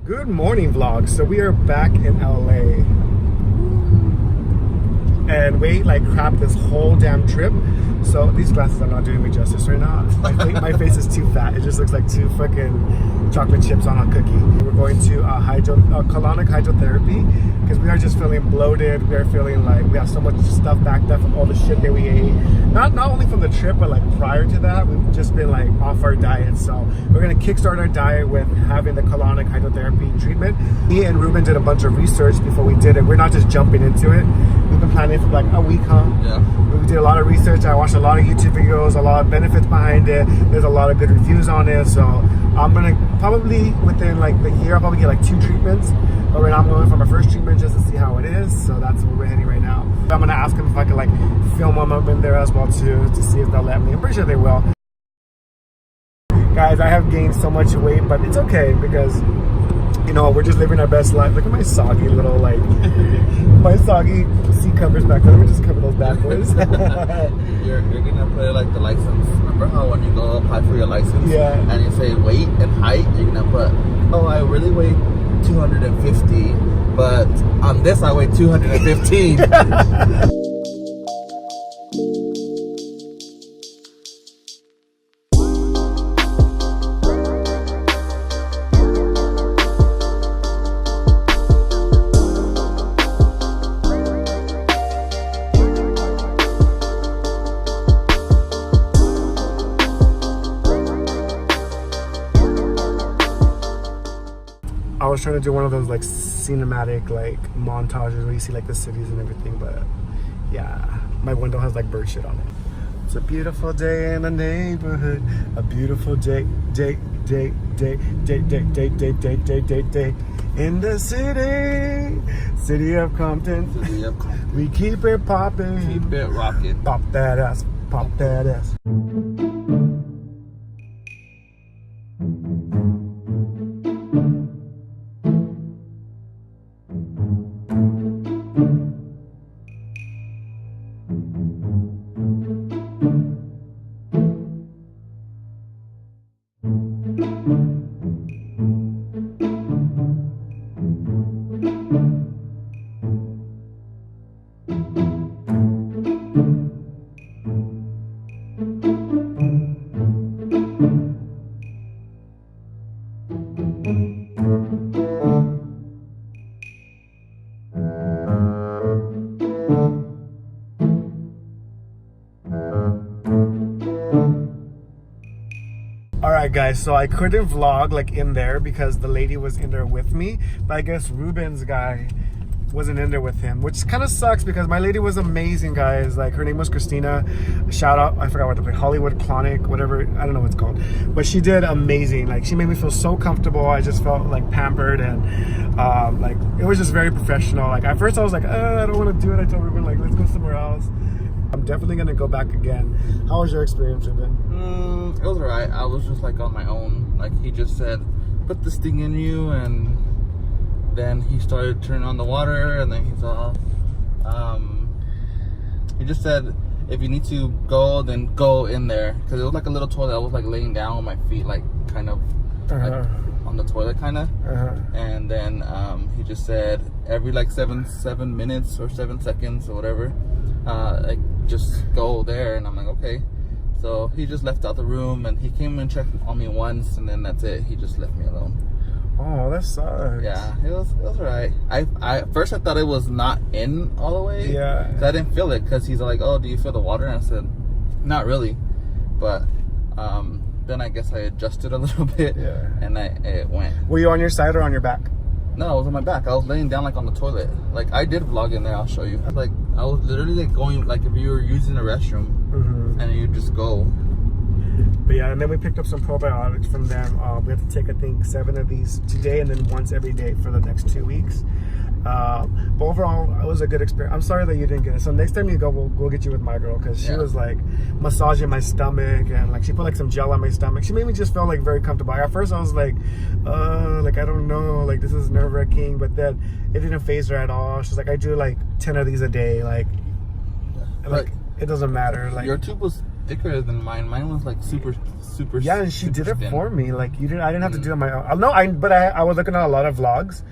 Good morning, vlog. So we are back in LA, and we ate like crap this whole damn trip. So these glasses are not doing me justice right now. My face is too fat. It just looks like two fucking chocolate chips on a cookie. We're going to colonic hydrotherapy because we are just feeling bloated. We are feeling like we have so much stuff backed up from all the shit that we ate. Not only from the trip, but like prior to that, we've just been like off our diet. So we're gonna kickstart our diet with having the colonic hydrotherapy treatment. Me and Ruben did a bunch of research before we did it. We're not just jumping into it. We've been planning for like a week, huh? Yeah. We did a lot of research. I watched a lot of YouTube videos, a lot of benefits behind it. There's a lot of good reviews on it. So I'm gonna probably within like the year, I'll probably get like 2 treatments. But right now I'm going for my first treatment just to see how it is. So that's where we're heading right now. I'm gonna ask them if I could like film one up in there as well too, to see if they'll let me. I'm pretty sure they will. Guys, I have gained so much weight, but it's okay because, you know, we're just living our best life. Look at my soggy little, like, my soggy seat covers back there. Let me just cover those bad boys. you're gonna put like the license. Remember how when you go apply for your license, yeah, and you say weight and height, you're gonna put, oh, I really weigh 250, but on this I weigh 215. I was trying to do one of those like cinematic like montages where you see like the cities and everything, but yeah, my window has like bird shit on it. It's a beautiful day in the neighborhood. A beautiful day in the city of Compton. City of Compton. We keep it popping, Keep it rocking. pop that ass, pop that ass. Alright guys, so I couldn't vlog like in there because the lady was in there with me, but I guess Ruben's guy wasn't in there with him, which kind of sucks because my lady was amazing, guys. Like, her name was Christina. Shout out, I forgot what to play, Hollywood Colonic, whatever, I don't know what it's called, but she did amazing. Like, she made me feel so comfortable. I just felt like pampered, and like it was just very professional. Like, at first I was like, I don't want to do it. I told Ruben like, let's go somewhere else. I'm definitely gonna go back again. How was your experience, Ruben? It was alright. I was just like on my own. Like, he just said, put this thing in you, and then he started turning on the water, and then he's off. He just said, if you need to go, then go in there, because it was like a little toilet. I was like laying down with my feet like kind of like on the toilet kind of, and then he just said every like 7 minutes or 7 seconds or whatever, like just go there. And I'm like, okay. So he just left out the room, and he came and checked on me once, and then that's it. He just left me alone. Oh, that sucks. Yeah, it was alright. I at first I thought it was not in all the way. Yeah. 'Cause I didn't feel it, because he's like, oh, do you feel the water? And I said, not really. But then I guess I adjusted a little bit. Yeah. And it went. Were you on your side or on your back? No, I was on my back. I was laying down like on the toilet. Like, I did vlog in there. I'll show you. Like, I was literally like going, like if you were using the restroom, and you just go. But yeah, and then we picked up some probiotics from them. We have to take, I think, 7 of these today, and then once every day for the next 2 weeks. But overall, it was a good experience. I'm sorry that you didn't get it. So next time you go, we'll get you with my girl, because she was like massaging my stomach, and like she put like some gel on my stomach. She made me just feel like very comfortable. At first I was like I don't know, like this is nerve-wracking, but then it didn't faze her at all. She's like, I do like 10 of these a day, like it doesn't matter. Like, your tube was thicker than mine. Mine was like super super. Yeah, and she did it thin. for me. Like I didn't have to do it on my own. No, I was looking at a lot of vlogs,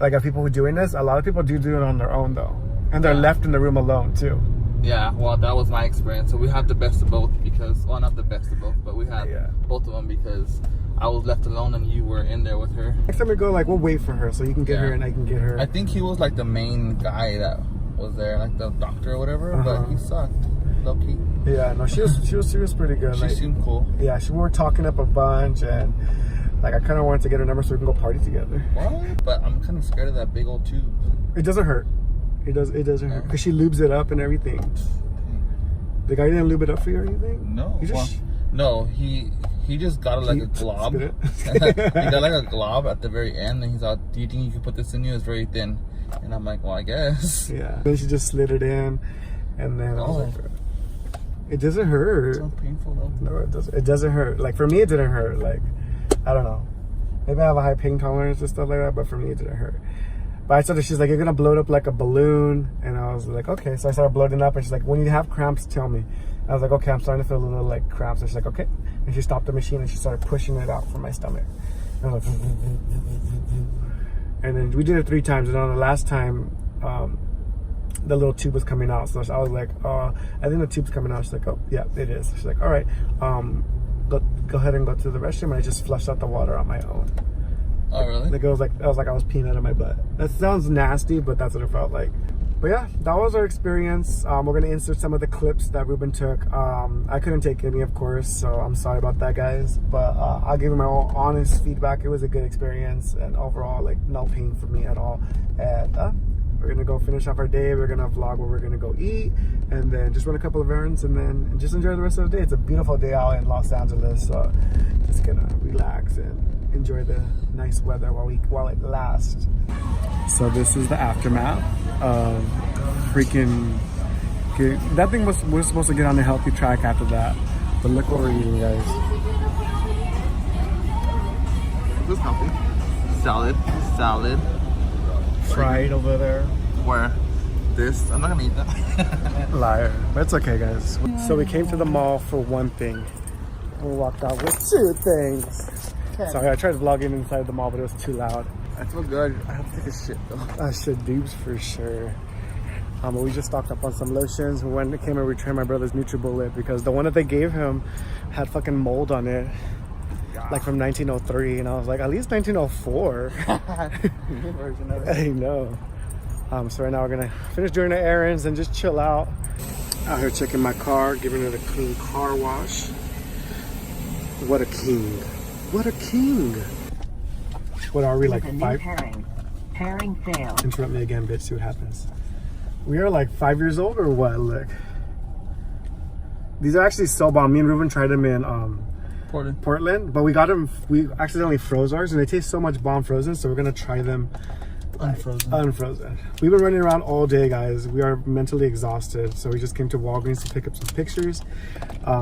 like of people who are doing this. A lot of people do it on their own though, and they're left in the room alone too. Yeah, well, that was my experience. So we have the best of both because, well, not the best of both, but we had both of them because I was left alone and you were in there with her. Next time we go, like, we'll wait for her so you can get her and I can get her. I think he was like the main guy that was there, like the doctor or whatever, but he sucked, low key. Yeah, no, she was pretty good. She seemed cool. Yeah, we were talking up a bunch and like I kind of wanted to get her number so we can go party together. What? But I'm kind of scared of that big old tube. It doesn't hurt. It doesn't hurt because she lubes it up and everything. The guy didn't lube it up for you or anything? No. No, he just got like a glob. He got like a glob at the very end, and he's like, "Do you think you can put this in you? It's very thin." And I'm like, "Well, I guess." Yeah. Then she just slid it in, and then I was like, "It doesn't hurt." It's so painful though. No, it doesn't. It doesn't hurt. Like for me, it didn't hurt. Like I don't know. Maybe I have a high pain tolerance and stuff like that, but for me, it didn't hurt. But I told her, she's like, "You're gonna blow it up like a balloon," and I was like, "Okay." So I started bloating up, and she's like, "When you have cramps, tell me." I was like, "Okay, I'm starting to feel a little like cramps." And she's like, "Okay." And she stopped the machine and she started pushing it out from my stomach. And I was like, and then we did it 3 times. And on the last time, the little tube was coming out. So I was like, I think the tube's coming out. She's like, "Oh, yeah, it is." She's like, "All right, go ahead and go to the restroom." And I just flushed out the water on my own. Oh, really? Like I was peeing out of my butt. That sounds nasty, but that's what it felt like. But yeah, that was our experience. We're gonna insert some of the clips that Ruben took. I couldn't take any, of course, so I'm sorry about that, guys. But I'll give you my own honest feedback. It was a good experience, and overall, like, no pain for me at all. And we're gonna go finish off our day. We're gonna vlog where we're gonna go eat, and then just run a couple of errands, and then just enjoy the rest of the day. It's a beautiful day out in Los Angeles, so just gonna relax and enjoy the nice weather while it lasts. So this is the aftermath of freaking that thing we're supposed to get on a healthy track after that, but look what we're eating, guys. Is this healthy? Salad Fried over there. Where this, I'm not gonna eat that. Liar, but it's okay, guys. So we came to the mall for one thing, and we walked out with 2 things. Sorry, I tried vlogging inside the mall, but it was too loud. I feel good. I have to take a shit though. I should dupes for sure. But we just stocked up on some lotions. We came and returned my brother's NutriBullet because the one that they gave him had fucking mold on it, like from 1903, and I was like, at least 1904. New version of it. I know. So right now we're gonna finish doing our errands and just chill out. Out here checking my car, giving it a clean car wash. What a king! What a king! What are we, like 5? Pairing failed. Interrupt me again, bitch. See what happens. We are like 5 years old or what? Look. These are actually so bomb. Me and Ruben tried them in Portland, but we got them. We accidentally froze ours, and they taste so much bomb frozen. So we're gonna try them unfrozen. We've been running around all day, guys. We are mentally exhausted, so we just came to Walgreens to pick up some pictures.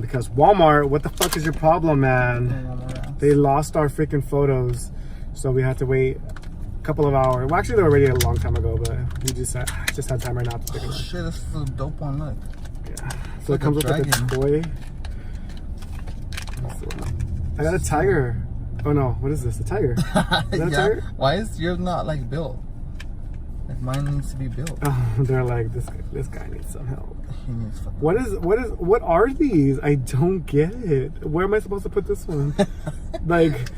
Because Walmart, what the fuck is your problem, man? They lost our freaking photos, so we had to wait a couple of hours. Well, actually, they were ready a long time ago, but we just had time right now to pick them up. Shit, this is a dope one. Look. Yeah. So it comes with like a toy. I got a tiger. Oh no, what is this? A tiger? Is that a tiger? Why is yours not like built? Like mine needs to be built. They're like, this guy needs some help. What are these? I don't get it. Where am I supposed to put this one? Like,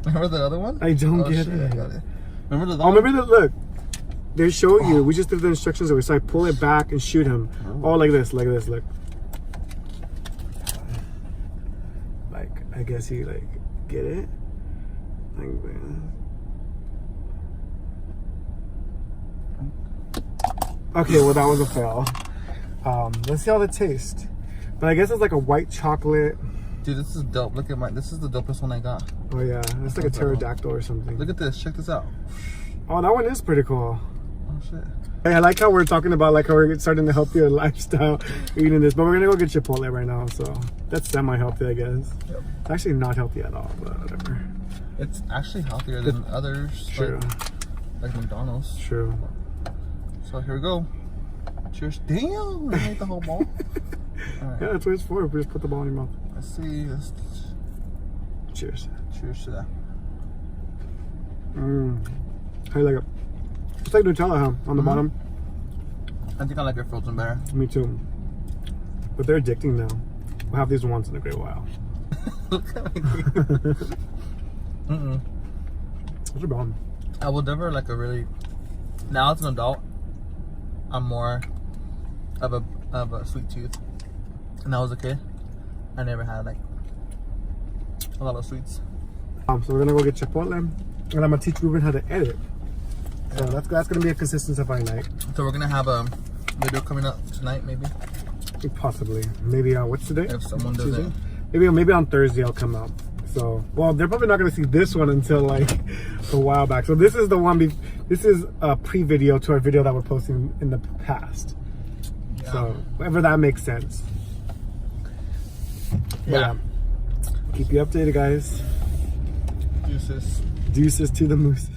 remember the other one? I don't get it. I got it. Remember the look. They show you. We just did the instructions over. So I pull it back and shoot him. Oh, like this, look. Like, I guess he like get it. Like, okay, well that was a fail. Let's see how they taste. But I guess it's like a white chocolate. Dude, this is dope. Look at mine. This is the dopest one I got. Oh yeah, it's like a pterodactyl or something. Look at this. Check this out. Oh, that one is pretty cool. Oh shit. Hey, I like how we're talking about like how we're starting a healthier lifestyle eating this, but we're gonna go get Chipotle right now, so that's semi-healthy, I guess. Yep. It's actually not healthy at all, but whatever. It's actually healthier than others. True. Like McDonald's. True. So here we go. Cheers. Damn, we ate the whole ball. Right. Yeah, that's what it's for. We just put the ball in your mouth. Let's see. Cheers. Cheers to that. How you like it? It's like Nutella, huh? On the bottom. I think I like your frozen better. Me too. But they're addicting now. We'll have these once in a great while. Look at my Those are bomb. I would never like a really. Now as an adult, I'm more of a sweet tooth. And I was a kid, I never had like a lot of sweets. So we're gonna go get Chipotle, and I'm gonna teach Ruben how to edit. So that's gonna be a consistent stuff I like. So we're gonna have a video coming up tonight, maybe. Possibly. Maybe what's today? If someone does Tuesday? it. Maybe on Thursday I'll come out. So well, they're probably not gonna see this one until like a while back. So this is the one. This is a pre-video to our video that we're posting in the past. Yeah. So whatever that makes sense. Yeah. Keep you updated, guys. Deuces. Deuces to the moose.